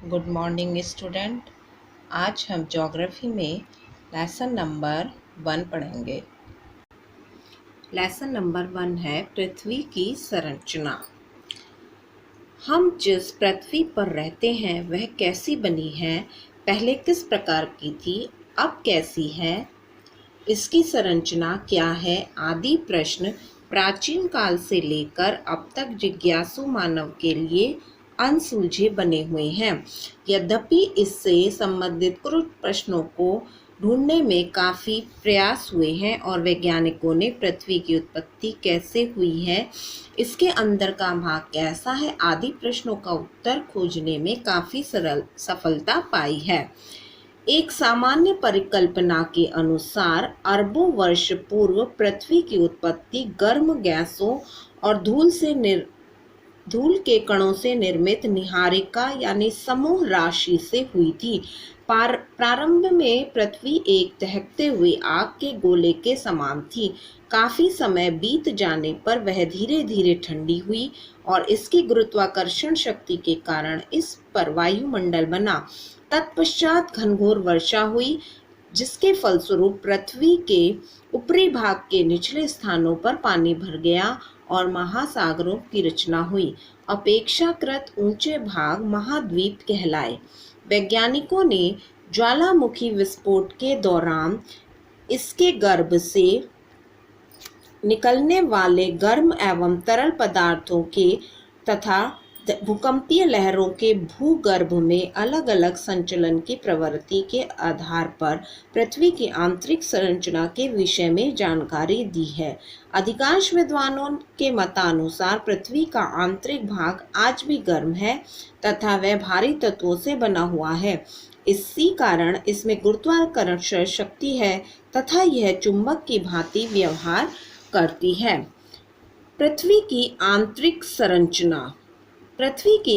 Good morning student. आज हम geography में लेसन नंबर 1 पढ़ेंगे। लेसन नंबर 1 है पृथ्वी की संरचना। हम जिस पृथ्वी पर रहते हैं वह कैसी बनी है, पहले किस प्रकार की थी, अब कैसी है, इसकी संरचना क्या है आदि प्रश्न प्राचीन काल से लेकर अब तक जिज्ञासु मानव के लिए अनसुलझे बने हुए हैं। यद्यपि इससे संबंधित कुछ प्रश्नों को ढूंढने में काफ़ी प्रयास हुए हैं और वैज्ञानिकों ने पृथ्वी की उत्पत्ति कैसे हुई है, इसके अंदर का भाग कैसा है आदि प्रश्नों का उत्तर खोजने में काफ़ी सफलता पाई है। एक सामान्य परिकल्पना के अनुसार अरबों वर्ष पूर्व पृथ्वी की उत्पत्ति गर्म गैसों और धूल के कणों से निर्मित निहारिका यानी समूह राशि से हुई थी। प्रारंभ में पृथ्वी एक दहकते हुए आग के गोले के समान थी। काफी समय बीत जाने पर वह धीरे धीरे ठंडी हुई और इसकी गुरुत्वाकर्षण शक्ति के कारण इस पर वायुमंडल बना। तत्पश्चात घनघोर वर्षा हुई, जिसके फलस्वरूप पृथ्वी के ऊपरी भाग के निचले स्थानों पर पानी भर गया और महासागरों की रचना हुई। अपेक्षाकृत ऊंचे भाग महाद्वीप कहलाए। वैज्ञानिकों ने ज्वालामुखी विस्फोट के दौरान इसके गर्भ से निकलने वाले गर्म एवं तरल पदार्थों के तथा भूकंपीय लहरों के भूगर्भ में अलग अलग संचलन की प्रवृत्ति के आधार पर पृथ्वी की आंतरिक संरचना के विषय में जानकारी दी है। अधिकांश विद्वानों के मतानुसार पृथ्वी का आंतरिक भाग आज भी गर्म है तथा वह भारी तत्वों से बना हुआ है। इसी कारण इसमें गुरुत्वाकर्षण शक्ति है तथा यह चुंबक की भांति व्यवहार करती है। पृथ्वी की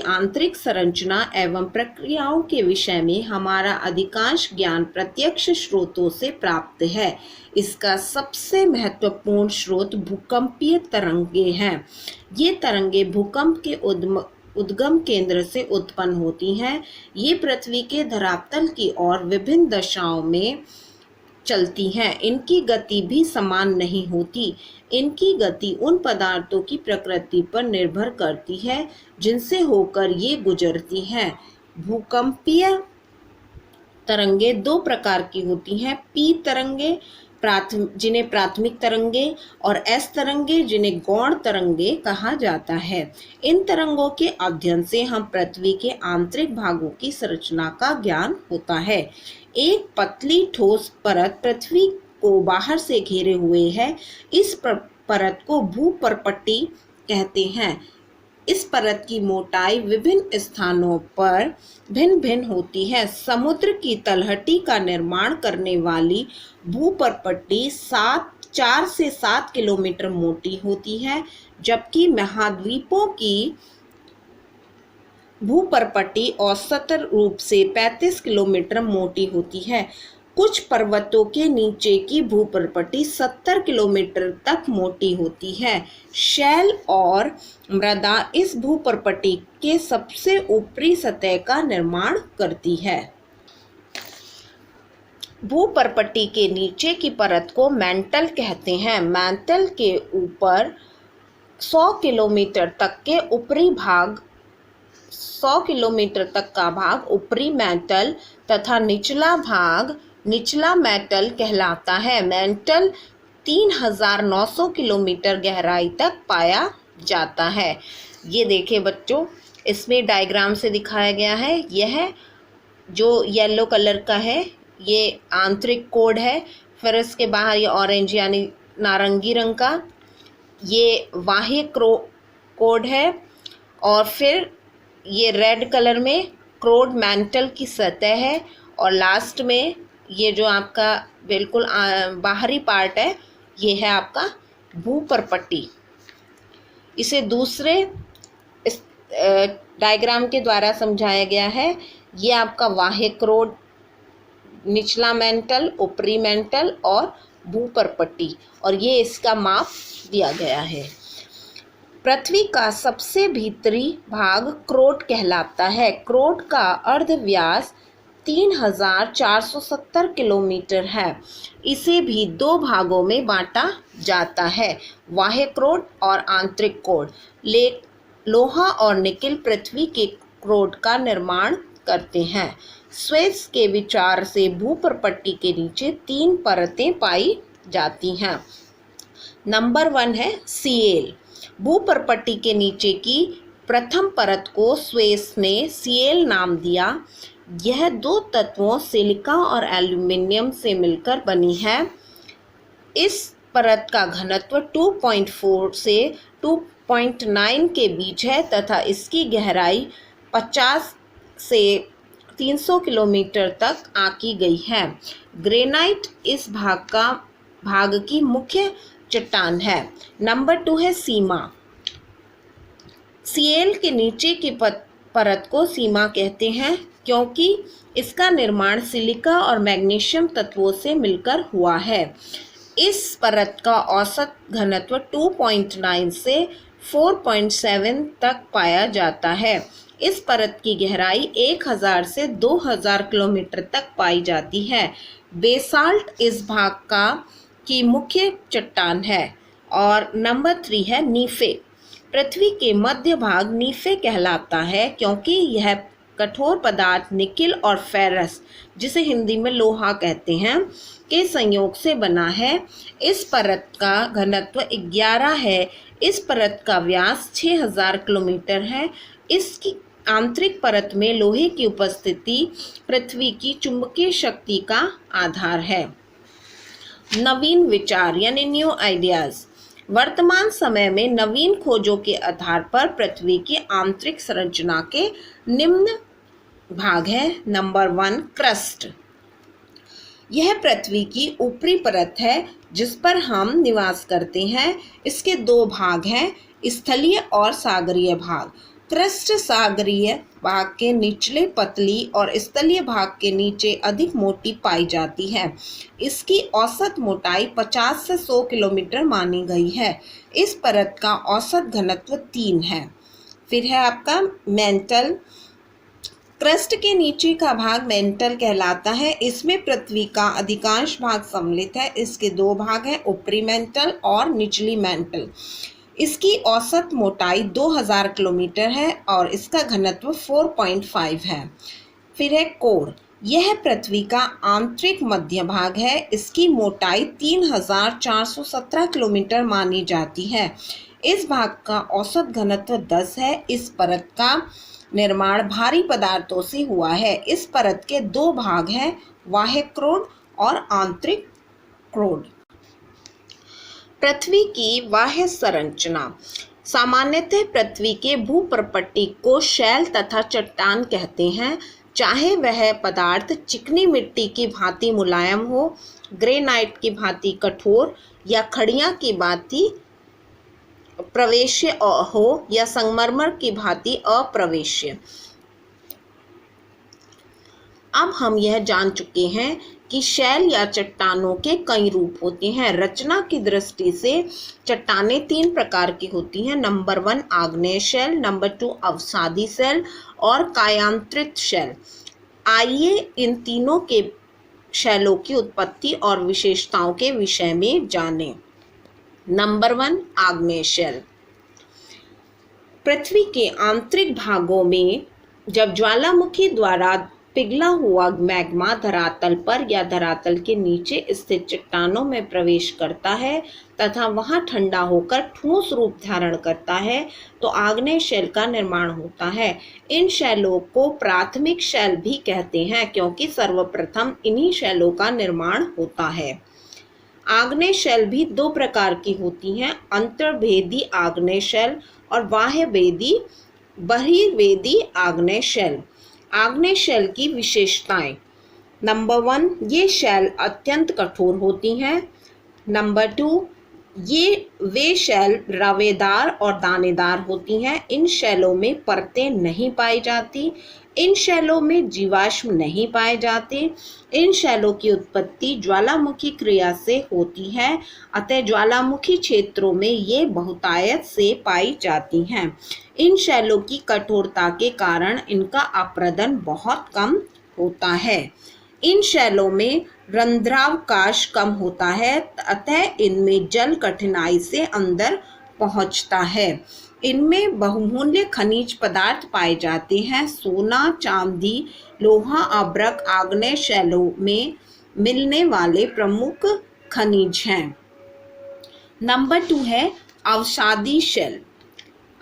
आंतरिक संरचना एवं प्रक्रियाओं के विषय में हमारा अधिकांश ज्ञान प्रत्यक्ष स्रोतों से प्राप्त है। इसका सबसे महत्वपूर्ण स्रोत भूकंपीय तरंगें हैं। ये तरंगें भूकंप के उद्गम केंद्र से उत्पन्न होती हैं। ये पृथ्वी के धरातल की ओर विभिन्न दिशाओं में चलती हैं। इनकी गति भी समान नहीं होती। इनकी गति उन पदार्थों की प्रकृति पर निर्भर करती है जिनसे होकर ये गुजरती हैं। भूकंपीय तरंगें दो प्रकार की होती हैं, पी तरंगे जिन्हें प्राथमिक तरंगे और एस तरंगे जिन्हें गौण तरंगे कहा जाता है। इन तरंगों के अध्ययन से हम पृथ्वी के आंतरिक भागों की संरचना का ज्ञान होता है। एक पतली ठोस परत पृथ्वी को बाहर से घेरे हुए है। इस परत को भूपर्पटी कहते हैं। इस परत की मोटाई विभिन्न स्थानों पर भिन्न भिन्न होती है। समुद्र की तलहटी का निर्माण करने वाली भूपर्पटी 4 से 7 किलोमीटर मोटी होती है, जबकि महाद्वीपों की भूपर्पटी औसत रूप से 35 किलोमीटर मोटी होती है। कुछ पर्वतों के नीचे की भूपर्पटी 70 किलोमीटर तक मोटी होती है। शैल और मृदा इस भूपर्पटी के सबसे ऊपरी सतह का निर्माण करती है। भूपर्पटी के नीचे की परत को मैंटल कहते हैं। मैंटल के ऊपर 100 किलोमीटर तक का भाग ऊपरी मैंटल तथा निचला मैंटल कहलाता है। मैंटल 3900 किलोमीटर गहराई तक पाया जाता है। ये देखिए बच्चों, इसमें डायग्राम से दिखाया गया है। यह जो येलो कलर का है ये आंतरिक कोड है। फिर इसके बाहर ये ऑरेंज यानी नारंगी रंग का ये बाह्य कोड है और फिर ये रेड कलर में क्रोड मैंटल की सतह है और लास्ट में ये जो आपका बिल्कुल बाहरी पार्ट है ये है आपका भूपर्पटी। इसे दूसरे इस डायग्राम के द्वारा समझाया गया है। ये आपका बाह्य क्रोड, निचला मैंटल, ऊपरी मैंटल और भूपर्पटी, और ये इसका माप दिया गया है। पृथ्वी का सबसे भीतरी भाग क्रोट कहलाता है। क्रोट का अर्धव्यास 3470 किलोमीटर है। इसे भी दो भागों में बांटा जाता है, बाह्य क्रोट और आंतरिक क्रोट। लोहा और निकेल पृथ्वी के क्रोट का निर्माण करते हैं। स्वेज के विचार से भूपर्पट्टी के नीचे 3 परतें पाई जाती हैं। नंबर 1 है सीएल। भूपर्पट्टी के नीचे की प्रथम परत को स्वेज ने सीएल नाम दिया। यह 2 तत्वों सिलिका और एल्यूमिनियम से मिलकर बनी है। इस परत का घनत्व 2.4 से 2.9 के बीच है तथा इसकी गहराई 50 से 300 किलोमीटर तक आंकी गई है। ग्रेनाइट इस भाग की मुख्य चट्टान है। नंबर 2 है सीमा। सीएल के नीचे की परत को सीमा कहते हैं क्योंकि इसका निर्माण सिलिका और मैग्नीशियम तत्वों से मिलकर हुआ है। इस परत का औसत घनत्व 2.9 से 4.7 तक पाया जाता है। इस परत की गहराई 1000 से 2000 किलोमीटर तक पाई जाती है। बेसाल्ट इस भाग की मुख्य चट्टान है। और नंबर 3 है नीफे। पृथ्वी के मध्य भाग नीफे कहलाता है क्योंकि यह कठोर पदार्थ निकेल और फेरस, जिसे हिंदी में लोहा कहते हैं, के संयोग से बना है। इस परत का घनत्व 11 है। इस परत का व्यास 6000 किलोमीटर है। इसकी आंतरिक परत में लोहे की उपस्थिति पृथ्वी की चुंबकीय शक्ति का आधार है। नवीन विचार यानी न्यू आइडियाज। वर्तमान समय में नवीन खोजों के आधार पर पृथ्वी की आंतरिक संरचना के निम्न भाग है। Number 1 crust. यह पृथ्वी की ऊपरी परत है जिस पर हम निवास करते हैं। इसके 2 भाग हैं, स्थलीय और सागरीय भाग। क्रस्ट सागरीय भाग के निचले पतली और स्थलीय भाग के नीचे अधिक मोटी पाई जाती है। इसकी औसत मोटाई 50 से 100 किलोमीटर मानी गई है। इस परत का औसत घनत्व 3 है। फिर है आपका मेंटल। क्रस्ट के नीचे का भाग मेंटल कहलाता है। इसमें पृथ्वी का अधिकांश भाग सम्मिलित है। इसके 2 भाग हैं, ऊपरी मेंटल और निचली मेंटल। इसकी औसत मोटाई 2000 किलोमीटर है और इसका घनत्व 4.5 है। फिर है कोर। यह पृथ्वी का आंतरिक मध्य भाग है। इसकी मोटाई 3417 किलोमीटर मानी जाती है। इस भाग का औसत घनत्व 10 है। इस परत का निर्माण भारी पदार्थों से हुआ है। इस परत के 2 भाग हैं, बाह्य क्रोड और आंतरिक क्रोड। पृथ्वी की बाह्य संरचना। सामान्यतः पृथ्वी के भूपर्पट्टी को शैल तथा चट्टान कहते हैं। चाहे वह पदार्थ चिकनी मिट्टी की भांति मुलायम हो, ग्रेनाइट की भांति कठोर या खड़िया की भांति प्रवेश्य हो या संगमरमर की भांति अप्रवेश्य। अब हम यह जान चुके हैं कि शैल या चट्टानों के कई रूप होते हैं। रचना की दृष्टि से चट्टानें 3 प्रकार की होती हैं। नंबर 1 आग्नेय शैल, नंबर 2 अवसादी शैल और कायांतरित शैल। आइए इन तीनों के शैलों की उत्पत्ति और विशेषताओं के विषय में जानें। नंबर 1 आग्नेय शैल। पृथ्वी के आंतरिक भागों में जब ज्वालामुखी द्वारा पिघला हुआ मैग्मा धरातल पर या धरातल के नीचे स्थित चट्टानों में प्रवेश करता है तथा वहां ठंडा होकर ठोस रूप धारण करता है तो आग्नेय शैल का निर्माण होता है। इन शैलों को प्राथमिक शैल भी कहते हैं क्योंकि सर्वप्रथम इन्हीं शैलों का निर्माण होता है। आग्नेय शैल भी 2 प्रकार की होती हैं, अंतर्भेदी आग्नेय शैल और बहिर्वेदी आग्नेय शैल। आग्नेय शैल की विशेषताएं। नंबर 1 ये शैल अत्यंत कठोर होती हैं। नंबर 2 वे शैल रवेदार और दानेदार होती हैं। इन शैलों में परतें नहीं पाई जाती। इन शैलों में जीवाश्म नहीं पाए जाते। इन शैलों की उत्पत्ति ज्वालामुखी क्रिया से होती है, अतः ज्वालामुखी क्षेत्रों में ये बहुतायत से पाई जाती हैं। इन शैलों की कठोरता के कारण इनका अपरदन बहुत कम होता है। इन शैलों में रंध्रावकाश कम होता है, अतः इनमें जल कठिनाई से अंदर पहुंचता है। इनमें बहुमूल्य खनिज पदार्थ पाए जाते हैं। सोना, चांदी, लोहा, अभ्रक आग्नेय शैलों में मिलने वाले प्रमुख खनिज हैं। नंबर 2 है अवसादी शैल।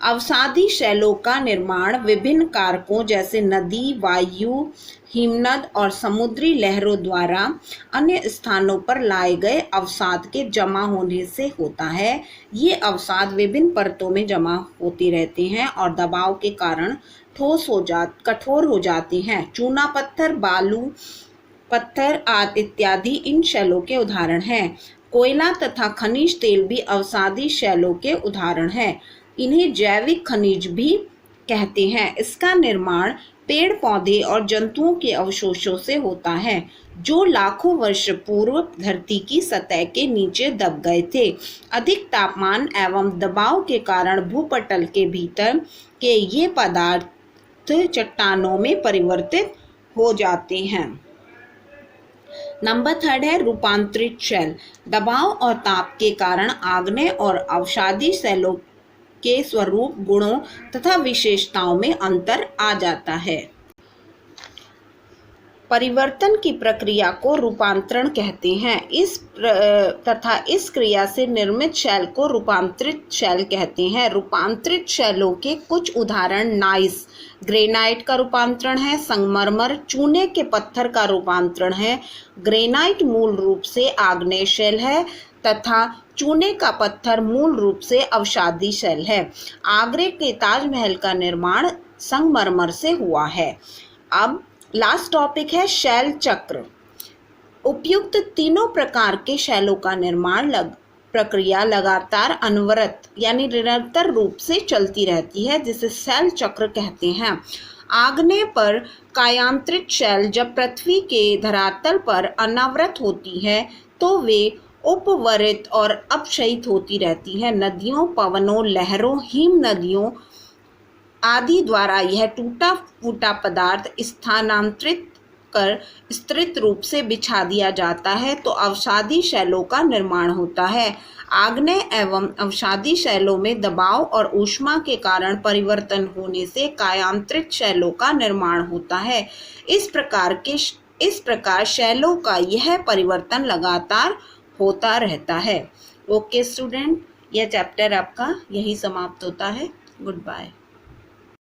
अवसादी शैलों का निर्माण विभिन्न कारकों जैसे नदी, वायु, हिमनद और समुद्री लहरों द्वारा अन्य स्थानों पर लाए गए अवसाद के जमा होने से होता है। ये अवसाद विभिन्न परतों में जमा होते रहते हैं और दबाव के कारण कठोर हो जाते हैं। चूना पत्थर, बालू पत्थर आदि इत्यादि इन शैलों के उदाहरण हैं। कोयला तथा खनिज तेल भी अवसादी शैलों के उदाहरण हैं। इन्हें जैविक खनिज भी कहते हैं। इसका निर्माण पेड़ पौधे और जंतुओं के अवशेषों से होता है जो लाखों वर्ष पूर्व धरती की सतह के नीचे दब गए थे। अधिक तापमान एवं दबाव के कारण भूपटल के भीतर के ये पदार्थ चट्टानों में परिवर्तित हो जाते हैं। नंबर 3 है रूपांतरित शैल। दबाव और ताप के कारण आग्नेय और अवसादी शैलों के स्वरूप, गुणों तथा विशेषताओं में अंतर आ जाता है। परिवर्तन की प्रक्रिया को रूपांतरण कहते हैं। इस क्रिया से निर्मित शैल को रूपांतरित शैल कहते हैं। रूपांतरित शैलों के कुछ उदाहरण नाइस ग्रेनाइट का रूपांतरण है, संगमरमर चूने के पत्थर का रूपांतरण है। ग्रेनाइट मूल रूप से आग्नेय शैल है तथा चूने का पत्थर मूल रूप से अवसादी शैल है। आगरे के ताजमहल का निर्माण संगमरमर से हुआ है। अब लास्ट टॉपिक है शैल चक्र। उपयुक्त तीनों प्रकार के शैलों का निर्माण प्रक्रिया लगातार अनवरत यानी निरंतर रूप से चलती रहती है, जिसे शैल चक्र कहते हैं। आग्नेय पर कायांतरित शैल जब पृथ्वी के धरातल पर अनावृत होती है तो वे उपवरित और अपक्षयित होती रहती है। नदियों, पवनों, लहरों, हिम नदियों आदि द्वारा यह टूटा फूटा पदार्थ स्थानांतरित कर स्थिर रूप से बिछा दिया जाता है तो अवसादी शैलों का निर्माण होता है। आग्नेय एवं अवसादी शैलों में दबाव और ऊष्मा के कारण परिवर्तन होने से कायांतरित शैलों का निर्माण होता है। इस प्रकार शैलों का यह परिवर्तन लगातार होता रहता है। ओके स्टूडेंट, यह चैप्टर आपका यही समाप्त होता है। Good bye.